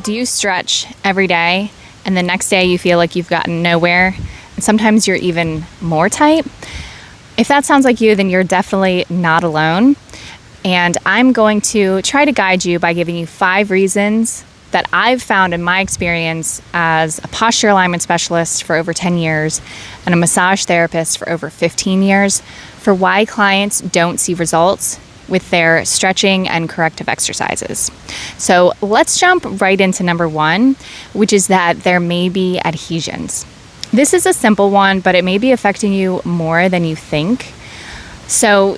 Do you stretch every day and the next day you feel like you've gotten nowhere? And sometimes you're even more tight? If that sounds like you, then you're definitely not alone. And I'm going to try to guide you by giving you 5 reasons that I've found in my experience as a posture alignment specialist for over 10 years and a massage therapist for over 15 years for why clients don't see results with their stretching and corrective exercises. So let's jump right into number 1, which is that there may be adhesions. This is a simple one, but it may be affecting you more than you think. So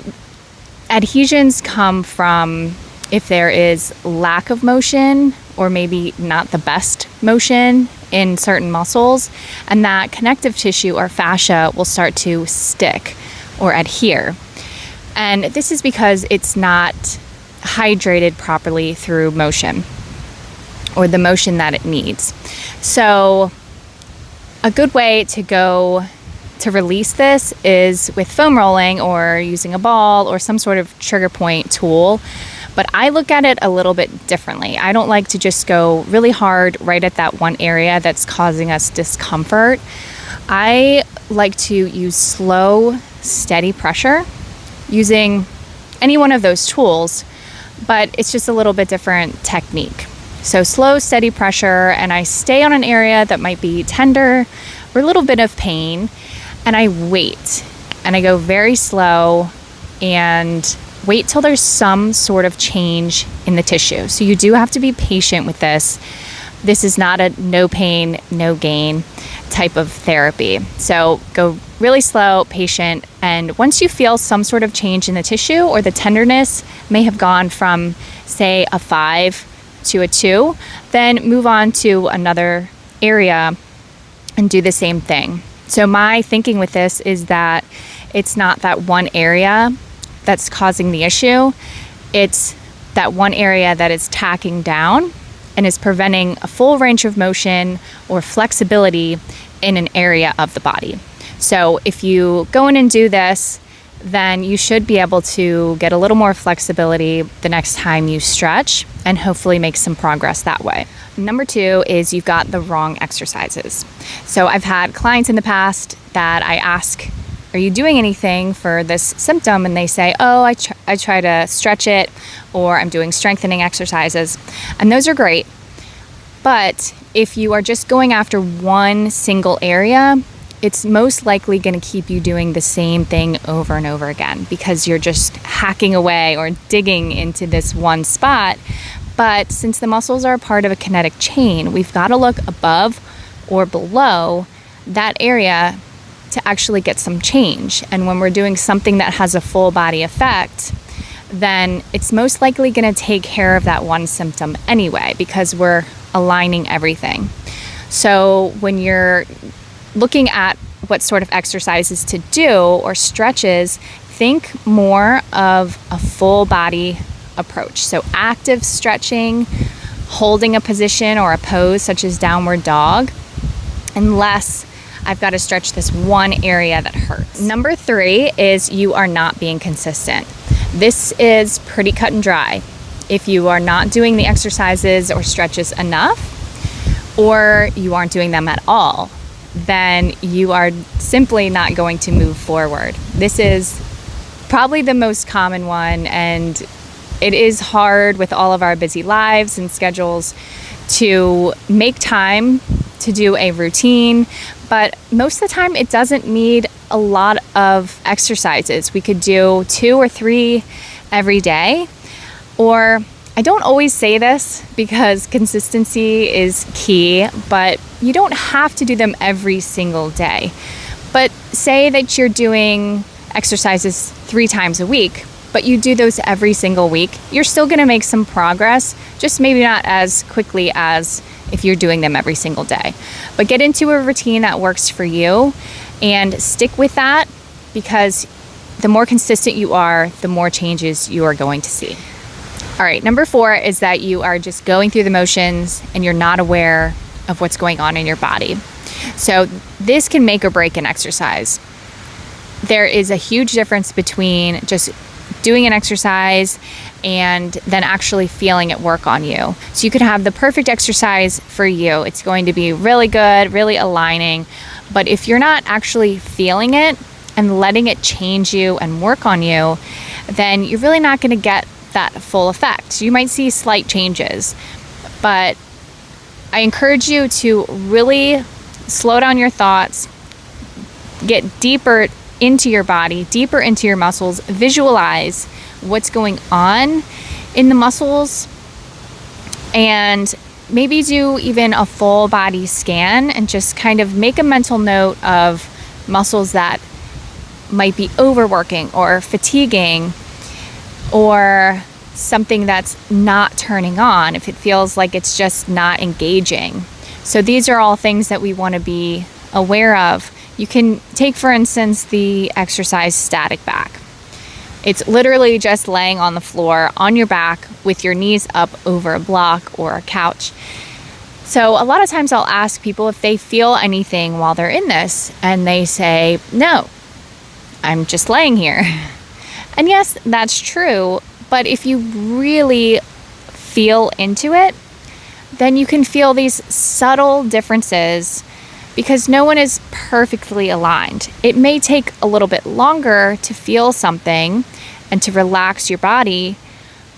adhesions come from if there is lack of motion or maybe not the best motion in certain muscles, and that connective tissue or fascia will start to stick or adhere. And this is because it's not hydrated properly through motion or the motion that it needs. So a good way to release this is with foam rolling or using a ball or some sort of trigger point tool. But I look at it a little bit differently. I don't like to just go really hard right at that one area that's causing us discomfort. I like to use slow, steady pressure using any one of those tools, but it's just a little bit different technique. So slow, steady pressure, and I stay on an area that might be tender or a little bit of pain, and I wait. And I go very slow and wait till there's some sort of change in the tissue. So you do have to be patient with this. This is not a no pain, no gain type of therapy. So go really slow, patient, and once you feel some sort of change in the tissue or the tenderness may have gone from, say, a 5 to a 2, then move on to another area and do the same thing. So my thinking with this is that it's not that one area that's causing the issue. It's that one area that is tacking down and is preventing a full range of motion or flexibility in an area of the body. So if you go in and do this, then you should be able to get a little more flexibility the next time you stretch and hopefully make some progress that way. Number 2 is you've got the wrong exercises. So I've had clients in the past that I ask, are you doing anything for this symptom? And they say, oh, I try to stretch it, or I'm doing strengthening exercises. And those are great. But if you are just going after one single area, it's most likely going to keep you doing the same thing over and over again because you're just hacking away or digging into this one spot. But since the muscles are a part of a kinetic chain, we've got to look above or below that area to actually get some change. And when we're doing something that has a full body effect, then it's most likely going to take care of that one symptom anyway because we're aligning everything. So when you're looking at what sort of exercises to do or stretches, think more of a full body approach. So active stretching, holding a position or a pose such as downward dog, and less I've got to stretch this one area that hurts. Number 3 is you are not being consistent. This is pretty cut and dry. If you are not doing the exercises or stretches enough, or you aren't doing them at all, then you are simply not going to move forward. This is probably the most common one, and it is hard with all of our busy lives and schedules to make time to do a routine, but most of the time it doesn't need a lot of exercises. We could do 2 or 3 every day, or I don't always say this because consistency is key, but you don't have to do them every single day. But say that you're doing exercises 3 times a week, but you do those every single week, you're still going to make some progress, just maybe not as quickly as if you're doing them every single day. But get into a routine that works for you and stick with that, because the more consistent you are, the more changes you are going to see. All right, number 4 is that you are just going through the motions and you're not aware of what's going on in your body. So this can make or break an exercise. There is a huge difference between just doing an exercise and then actually feeling it work on you. So you could have the perfect exercise for you. It's going to be really good, really aligning. But if you're not actually feeling it and letting it change you and work on you, then you're really not going to get that full effect. You might see slight changes, but I encourage you to really slow down your thoughts, get deeper into your body, deeper into your muscles, visualize what's going on in the muscles, and maybe do even a full body scan and just kind of make a mental note of muscles that might be overworking or fatiguing, or something that's not turning on, if it feels like it's just not engaging. So these are all things that we want to be aware of. You can take, for instance, the exercise static back. It's literally just laying on the floor on your back with your knees up over a block or a couch. So a lot of times I'll ask people if they feel anything while they're in this, and they say, no, I'm just laying here. And yes, that's true, but if you really feel into it, then you can feel these subtle differences, because no one is perfectly aligned. It may take a little bit longer to feel something and to relax your body,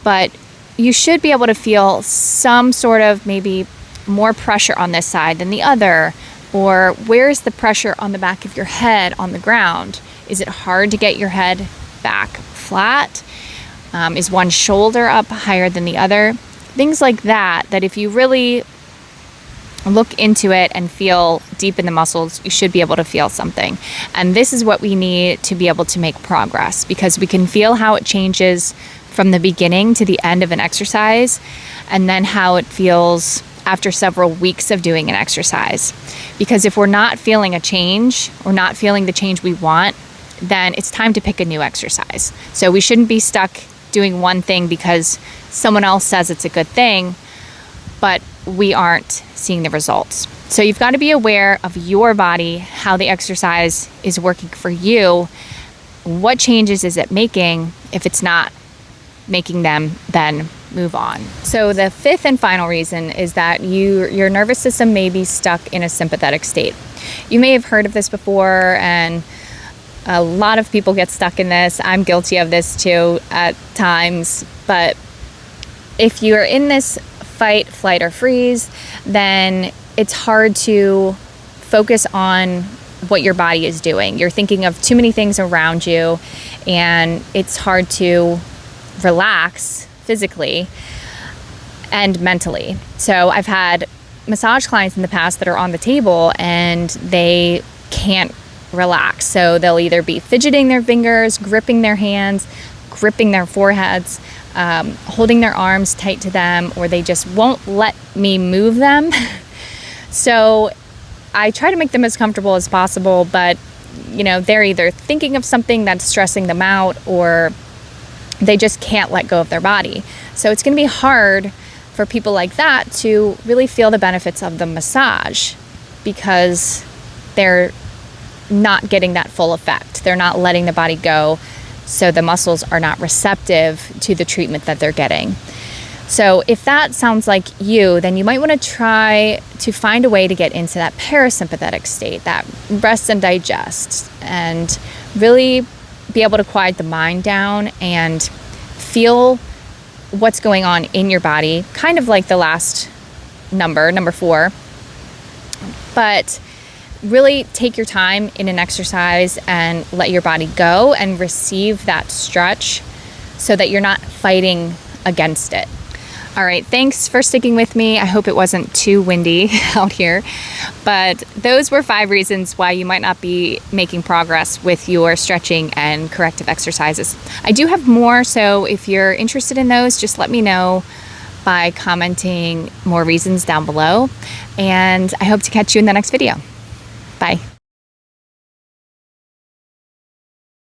but you should be able to feel some sort of maybe more pressure on this side than the other, or where's the pressure on the back of your head on the ground? Is it hard to get your head back flat? Is one shoulder up higher than the other? Things like that, that if you really look into it and feel deep in the muscles, you should be able to feel something. And this is what we need to be able to make progress, because we can feel how it changes from the beginning to the end of an exercise, and then how it feels after several weeks of doing an exercise. Because if we're not feeling a change, or not feeling the change we want, then it's time to pick a new exercise. So we shouldn't be stuck doing one thing because someone else says it's a good thing, but we aren't seeing the results. So you've got to be aware of your body, how the exercise is working for you. What changes is it making? If it's not making them, then move on. So the fifth and final reason is that your nervous system may be stuck in a sympathetic state. You may have heard of this before, and a lot of people get stuck in this. I'm guilty of this too at times. But if you're in this fight, flight, or freeze, then it's hard to focus on what your body is doing. You're thinking of too many things around you, and it's hard to relax physically and mentally. So I've had massage clients in the past that are on the table and they can't relax. So they'll either be fidgeting their fingers, gripping their hands, gripping their foreheads, holding their arms tight to them, or they just won't let me move them. So I try to make them as comfortable as possible, but they're either thinking of something that's stressing them out, or they just can't let go of their body. So it's going to be hard for people like that to really feel the benefits of the massage, because they're not getting that full effect. They're not letting the body go, so the muscles are not receptive to the treatment that they're getting. So if that sounds like you, then you might want to try to find a way to get into that parasympathetic state, that rest and digest, and really be able to quiet the mind down and feel what's going on in your body, kind of like the last number 4. But really take your time in an exercise and let your body go and receive that stretch so that you're not fighting against it. All right, thanks for sticking with me. I hope it wasn't too windy out here, but those were 5 reasons why you might not be making progress with your stretching and corrective exercises. I do have more, so if you're interested in those, just let me know by commenting more reasons down below, and I hope to catch you in the next video. Bye.